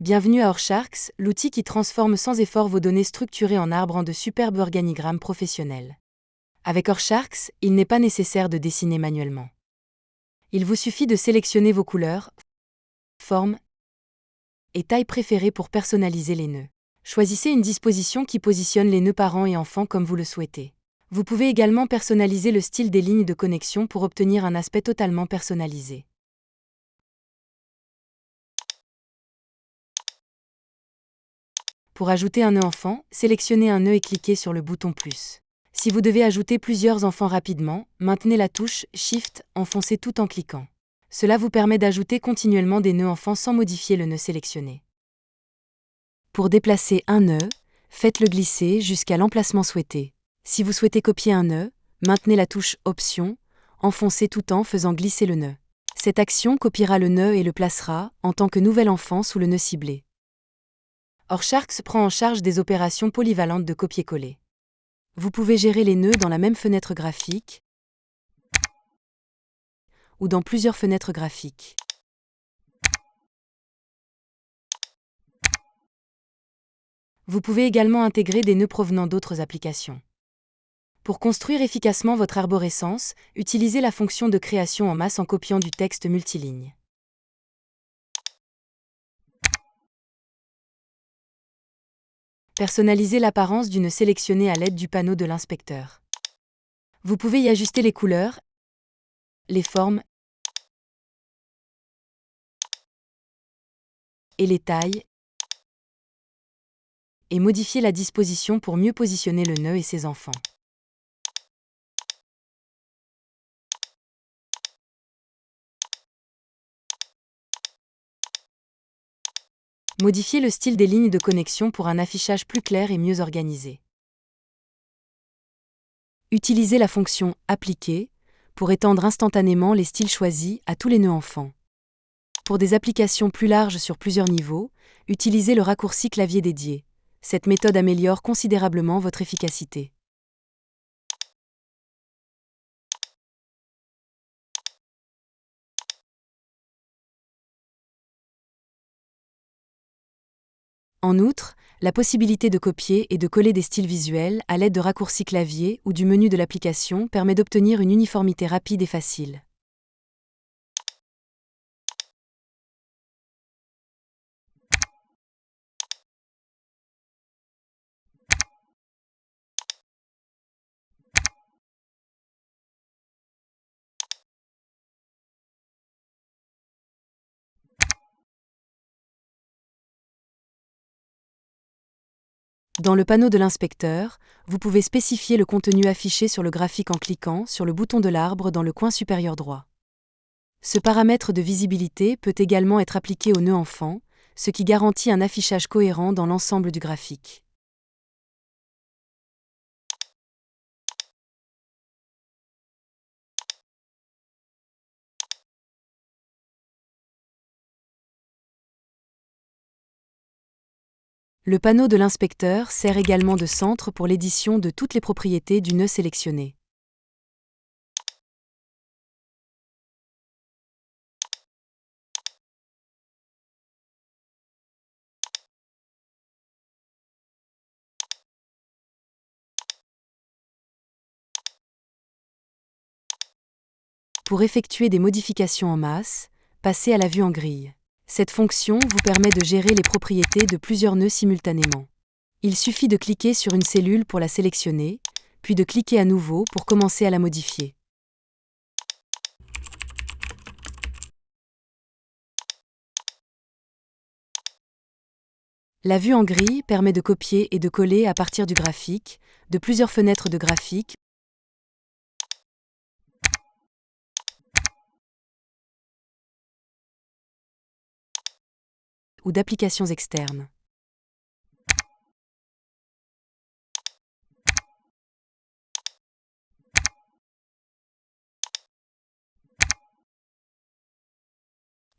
Bienvenue à Orsharks, l'outil qui transforme sans effort vos données structurées en arbres en de superbes organigrammes professionnels. Avec Orsharks, il n'est pas nécessaire de dessiner manuellement. Il vous suffit de sélectionner vos couleurs, formes et tailles préférées pour personnaliser les nœuds. Choisissez une disposition qui positionne les nœuds parents et enfants comme vous le souhaitez. Vous pouvez également personnaliser le style des lignes de connexion pour obtenir un aspect totalement personnalisé. Pour ajouter un nœud enfant, sélectionnez un nœud et cliquez sur le bouton plus. Si vous devez ajouter plusieurs enfants rapidement, maintenez la touche Shift enfoncée tout en cliquant. Cela vous permet d'ajouter continuellement des nœuds enfants sans modifier le nœud sélectionné. Pour déplacer un nœud, faites-le glisser jusqu'à l'emplacement souhaité. Si vous souhaitez copier un nœud, maintenez la touche Option, enfoncée tout en faisant glisser le nœud. Cette action copiera le nœud et le placera, en tant que nouvel enfant, sous le nœud ciblé. Orsharks prend en charge des opérations polyvalentes de copier-coller. Vous pouvez gérer les nœuds dans la même fenêtre graphique ou dans plusieurs fenêtres graphiques. Vous pouvez également intégrer des nœuds provenant d'autres applications. Pour construire efficacement votre arborescence, utilisez la fonction de création en masse en copiant du texte multiligne. Personnalisez l'apparence du nœud sélectionné à l'aide du panneau de l'inspecteur. Vous pouvez y ajuster les couleurs, les formes et les tailles, et modifier la disposition pour mieux positionner le nœud et ses enfants. Modifiez le style des lignes de connexion pour un affichage plus clair et mieux organisé. Utilisez la fonction « Appliquer » pour étendre instantanément les styles choisis à tous les nœuds enfants. Pour des applications plus larges sur plusieurs niveaux, utilisez le raccourci clavier dédié. Cette méthode améliore considérablement votre efficacité. En outre, la possibilité de copier et de coller des styles visuels à l'aide de raccourcis clavier ou du menu de l'application permet d'obtenir une uniformité rapide et facile. Dans le panneau de l'inspecteur, vous pouvez spécifier le contenu affiché sur le graphique en cliquant sur le bouton de l'arbre dans le coin supérieur droit. Ce paramètre de visibilité peut également être appliqué au nœud enfant, ce qui garantit un affichage cohérent dans l'ensemble du graphique. Le panneau de l'inspecteur sert également de centre pour l'édition de toutes les propriétés du nœud sélectionné. Pour effectuer des modifications en masse, passez à la vue en grille. Cette fonction vous permet de gérer les propriétés de plusieurs nœuds simultanément. Il suffit de cliquer sur une cellule pour la sélectionner, puis de cliquer à nouveau pour commencer à la modifier. La vue en grille permet de copier et de coller à partir du graphique, de plusieurs fenêtres de graphique ou d'applications externes.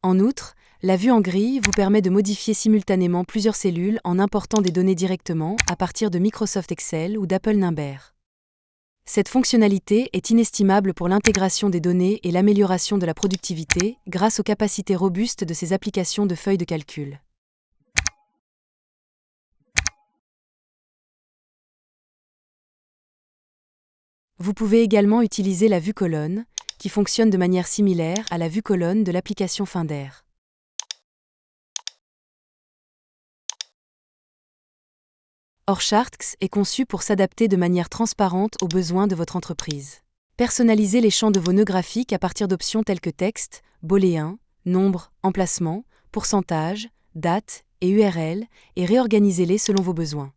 En outre, la vue en grille vous permet de modifier simultanément plusieurs cellules en important des données directement à partir de Microsoft Excel ou d'Apple Nimbr. Cette fonctionnalité est inestimable pour l'intégration des données et l'amélioration de la productivité grâce aux capacités robustes de ces applications de feuilles de calcul. Vous pouvez également utiliser la vue colonne, qui fonctionne de manière similaire à la vue colonne de l'application Finder. Orcharts est conçu pour s'adapter de manière transparente aux besoins de votre entreprise. Personnalisez les champs de vos nœuds graphiques à partir d'options telles que texte, booléen, nombre, emplacement, pourcentage, date et URL, et réorganisez-les selon vos besoins.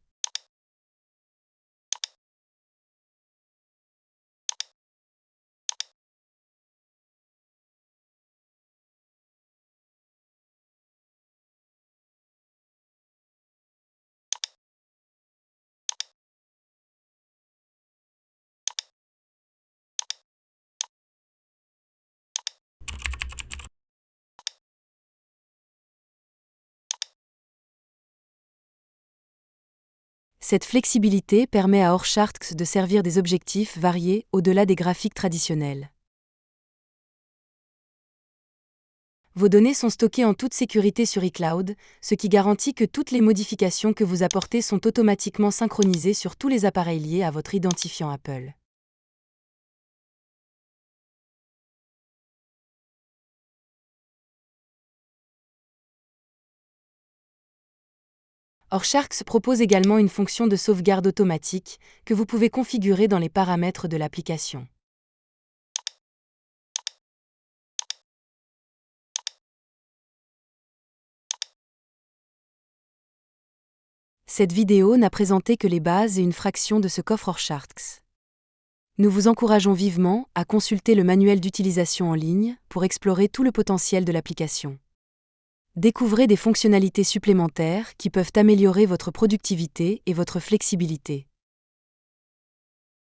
Cette flexibilité permet à Orcharts de servir des objectifs variés au-delà des graphiques traditionnels. Vos données sont stockées en toute sécurité sur iCloud, ce qui garantit que toutes les modifications que vous apportez sont automatiquement synchronisées sur tous les appareils liés à votre identifiant Apple. Orcharts propose également une fonction de sauvegarde automatique que vous pouvez configurer dans les paramètres de l'application. Cette vidéo n'a présenté que les bases et une fraction de ce qu'offre Orcharts. Nous vous encourageons vivement à consulter le manuel d'utilisation en ligne pour explorer tout le potentiel de l'application. Découvrez des fonctionnalités supplémentaires qui peuvent améliorer votre productivité et votre flexibilité.